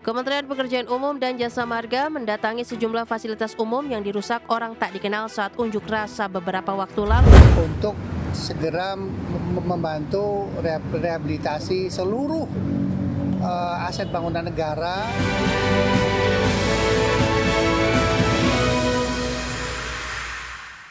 Kementerian Pekerjaan Umum dan Jasa Marga mendatangi sejumlah fasilitas umum yang dirusak orang tak dikenal saat unjuk rasa beberapa waktu lalu. Untuk segera membantu rehabilitasi seluruh aset bangunan negara.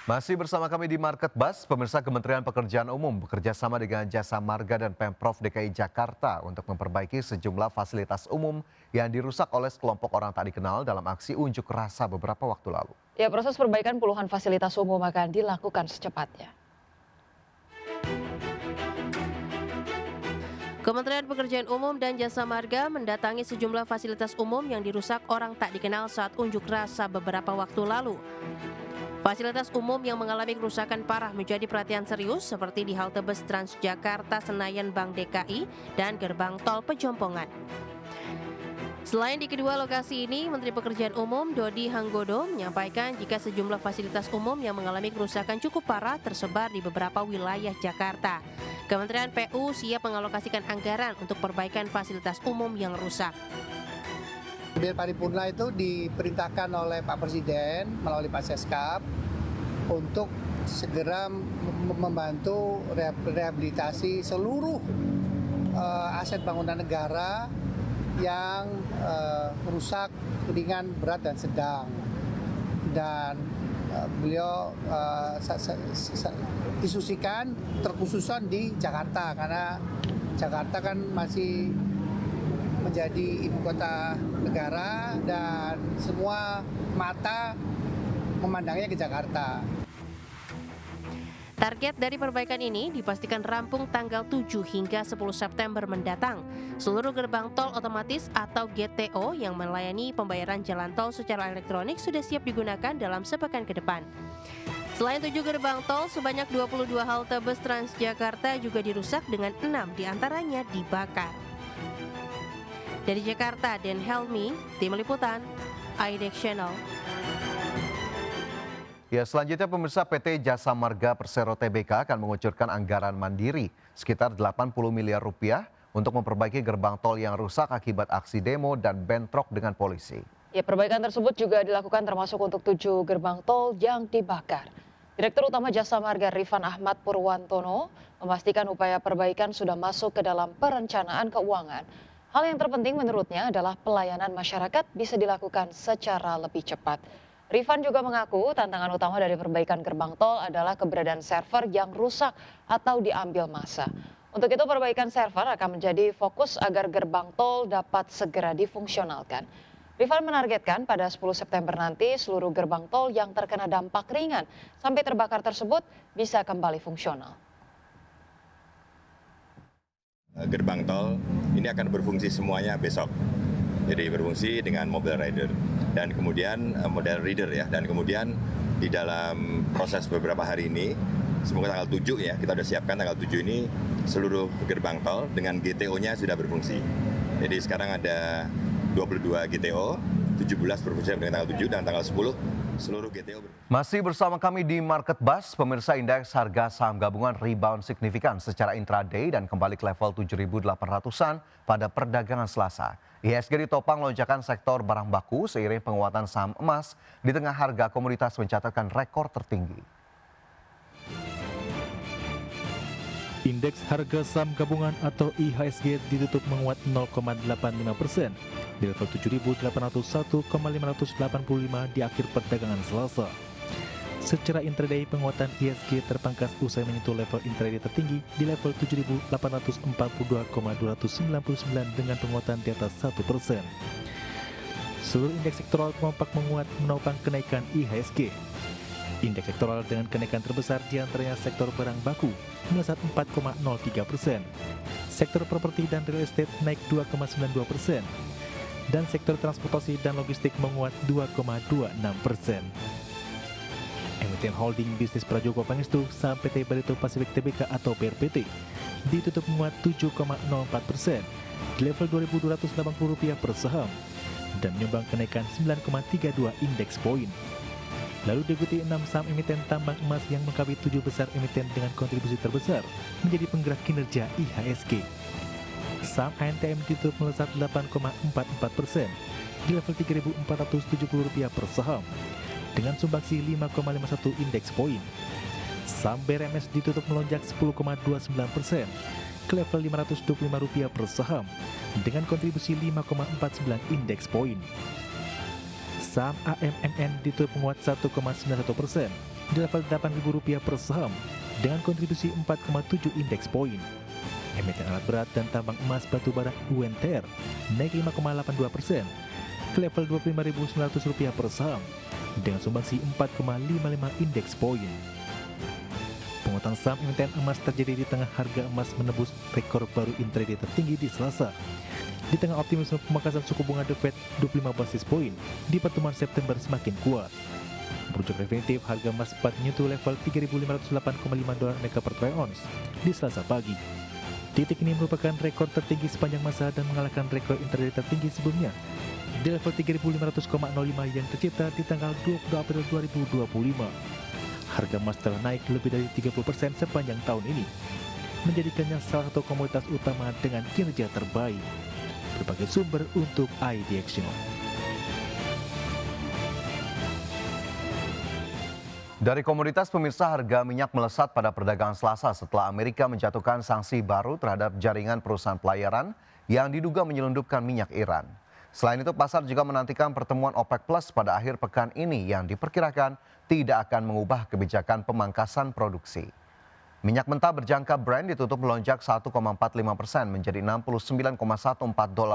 Masih bersama kami di Market Bus, pemirsa. Kementerian Pekerjaan Umum bekerja sama dengan Jasa Marga dan Pemprov DKI Jakarta untuk memperbaiki sejumlah fasilitas umum yang dirusak oleh sekelompok orang tak dikenal dalam aksi unjuk rasa beberapa waktu lalu. Ya, proses perbaikan puluhan fasilitas umum akan dilakukan secepatnya. Kementerian Pekerjaan Umum dan Jasa Marga mendatangi sejumlah fasilitas umum yang dirusak orang tak dikenal saat unjuk rasa beberapa waktu lalu. Fasilitas umum yang mengalami kerusakan parah menjadi perhatian serius seperti di halte bus Transjakarta Senayan Bank DKI dan gerbang tol Pejompongan. Selain di kedua lokasi ini, Menteri Pekerjaan Umum Dodi Hanggodo menyampaikan jika sejumlah fasilitas umum yang mengalami kerusakan cukup parah tersebar di beberapa wilayah Jakarta. Kementerian PU siap mengalokasikan anggaran untuk perbaikan fasilitas umum yang rusak. Kabinet Paripurna itu diperintahkan oleh Pak Presiden melalui Pak Seskap untuk segera membantu rehabilitasi seluruh aset bangunan negara yang rusak, ringan, berat, dan sedang. Dan beliau disusikan terkhususan di Jakarta karena Jakarta kan masih menjadi ibu kota negara dan semua mata memandangnya ke Jakarta. Target dari perbaikan ini dipastikan rampung tanggal 7 hingga 10 September mendatang. Seluruh gerbang tol otomatis atau GTO yang melayani pembayaran jalan tol secara elektronik sudah siap digunakan dalam sepekan ke depan. Selain 7 gerbang tol, sebanyak 22 halte bus Transjakarta juga dirusak dengan 6 diantaranya dibakar. Dari Jakarta, Den Helmi, Tim Liputan, IDEX Channel. Ya, selanjutnya pemirsa, PT Jasa Marga Persero Tbk akan mengucurkan anggaran mandiri sekitar 80 miliar rupiah untuk memperbaiki gerbang tol yang rusak akibat aksi demo dan bentrok dengan polisi. Ya, perbaikan tersebut juga dilakukan termasuk untuk 7 gerbang tol yang dibakar. Direktur Utama Jasa Marga Rifan Ahmad Purwantono memastikan upaya perbaikan sudah masuk ke dalam perencanaan keuangan. Hal yang terpenting menurutnya adalah pelayanan masyarakat bisa dilakukan secara lebih cepat. Rifan juga mengaku tantangan utama dari perbaikan gerbang tol adalah keberadaan server yang rusak atau diambil massa. Untuk itu perbaikan server akan menjadi fokus agar gerbang tol dapat segera difungsionalkan. Rifan menargetkan pada 10 September nanti seluruh gerbang tol yang terkena dampak ringan sampai terbakar tersebut bisa kembali fungsional. Gerbang tol ini akan berfungsi semuanya besok. Jadi berfungsi dengan mobile rider dan kemudian model reader ya. Dan kemudian di dalam proses beberapa hari ini, semoga tanggal 7 ya, kita sudah siapkan tanggal 7 ini seluruh gerbang tol dengan GTO-nya sudah berfungsi. Jadi sekarang ada 22 GTO, 17 berfungsi dengan tanggal 7 dan tanggal 10 seluruh GTO. Masih bersama kami di Market Bus, pemirsa. Indeks harga saham gabungan rebound signifikan secara intraday dan kembali ke level 7.800-an pada perdagangan Selasa. IHSG ditopang lonjakan sektor barang baku seiring penguatan saham emas di tengah harga komoditas mencatatkan rekor tertinggi. Indeks harga saham gabungan atau IHSG ditutup menguat 0,85% di level 7.801,585 di akhir perdagangan Selasa. Secara intraday penguatan IHSG terpangkas usai menyentuh level intraday tertinggi di level 7.842,299 dengan penguatan di atas 1%. Seluruh indeks sektoral kompak menguat menopang kenaikan IHSG. Indeks sektoral dengan kenaikan terbesar diantaranya sektor barang baku melesat 4,03%, sektor properti dan real estate naik 2,92%, dan sektor transportasi dan logistik menguat 2,26%. Emiten Holding Bisnis Prajogo Pangestu saham PT Barito Pacific Tbk atau BRPT ditutup menguat 7,04% di level Rp2.280 per saham dan menyumbang kenaikan 9,32 indeks poin. Lalu diikuti 6 saham emiten tambang emas yang melengkapi 7 besar emiten dengan kontribusi terbesar menjadi penggerak kinerja IHSG. Saham ANTM ditutup melesat 8,44% di level Rp3.470 per saham dengan sumbangsi 5,51 indeks poin. Saham BRMS ditutup melonjak 10,29% ke level Rp525 per saham dengan kontribusi 5,49 indeks poin. Saham AMMN ditutup menguat 1,91% di level Rp8.000 per saham dengan kontribusi 4,7 indeks poin. Emiten alat berat dan tambang emas batubara UNTR naik 5,82% ke level Rp25.900 per saham dengan sumbangsi 4,55 indeks poin. Penguatan saham emiten emas terjadi di tengah harga emas menembus rekor baru intraday tertinggi di Selasa. Di tengah optimisme pemangkasan suku bunga The Fed 25 basis poin di pertemuan September semakin kuat. Merujuk definitif, harga emas sempat menyentuh level $3.508,5 mega per troy ounce di Selasa pagi. Titik ini merupakan rekor tertinggi sepanjang masa dan mengalahkan rekor intraday tertinggi sebelumnya di level 3.500,05 yang tercipta di tanggal 22 April 2025. Harga emas telah naik lebih dari 30% sepanjang tahun ini, menjadikannya salah satu komoditas utama dengan kinerja terbaik. Berbagai sumber untuk IDX Channel. Dari komoditas, pemirsa, harga minyak melesat pada perdagangan Selasa setelah Amerika menjatuhkan sanksi baru terhadap jaringan perusahaan pelayaran yang diduga menyelundupkan minyak Iran. Selain itu, pasar juga menantikan pertemuan OPEC Plus pada akhir pekan ini yang diperkirakan tidak akan mengubah kebijakan pemangkasan produksi. Minyak mentah berjangka Brent ditutup melonjak 1,45% menjadi $69,14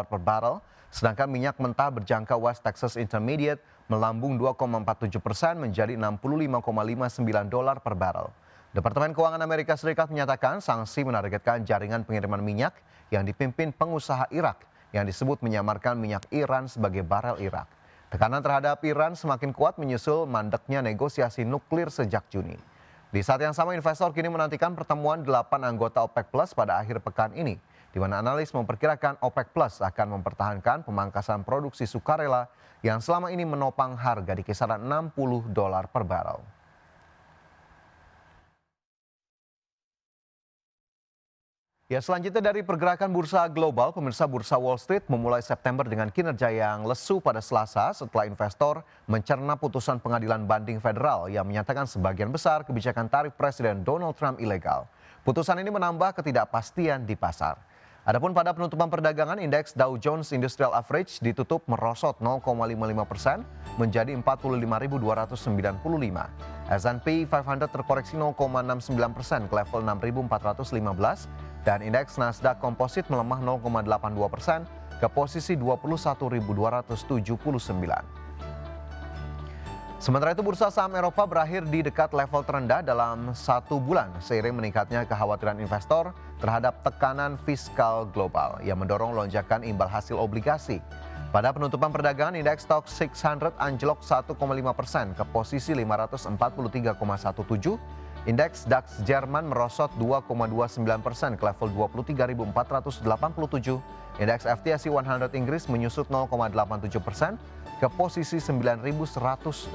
per barel, sedangkan minyak mentah berjangka West Texas Intermediate melambung 2,47% menjadi $65,59 per barel. Departemen Keuangan Amerika Serikat menyatakan sanksi menargetkan jaringan pengiriman minyak yang dipimpin pengusaha Irak yang disebut menyamarkan minyak Iran sebagai barel Irak. Tekanan terhadap Iran semakin kuat menyusul mandeknya negosiasi nuklir sejak Juni. Di saat yang sama, investor kini menantikan pertemuan 8 anggota OPEC Plus pada akhir pekan ini, di mana analis memperkirakan OPEC Plus akan mempertahankan pemangkasan produksi sukarela yang selama ini menopang harga di kisaran $60 per barel. Ya, selanjutnya dari pergerakan bursa global, pemirsa, bursa Wall Street memulai September dengan kinerja yang lesu pada Selasa setelah investor mencerna putusan pengadilan banding federal yang menyatakan sebagian besar kebijakan tarif Presiden Donald Trump ilegal. Putusan ini menambah ketidakpastian di pasar. Adapun pada penutupan perdagangan, indeks Dow Jones Industrial Average ditutup merosot 0,55% menjadi 45.295. S&P 500 terkoreksi 0,69% ke level 6.415 dan indeks Nasdaq Composite melemah 0,82% ke posisi 21.279. Sementara itu, bursa saham Eropa berakhir di dekat level terendah dalam 1 bulan seiring meningkatnya kekhawatiran investor terhadap tekanan fiskal global yang mendorong lonjakan imbal hasil obligasi. Pada penutupan perdagangan, indeks Stoxx 600 anjlok 1,5% ke posisi 543,17. Indeks DAX Jerman merosot 2,29% ke level 23.487. Indeks FTSE 100 Inggris menyusut 0,87% ke posisi 9.116.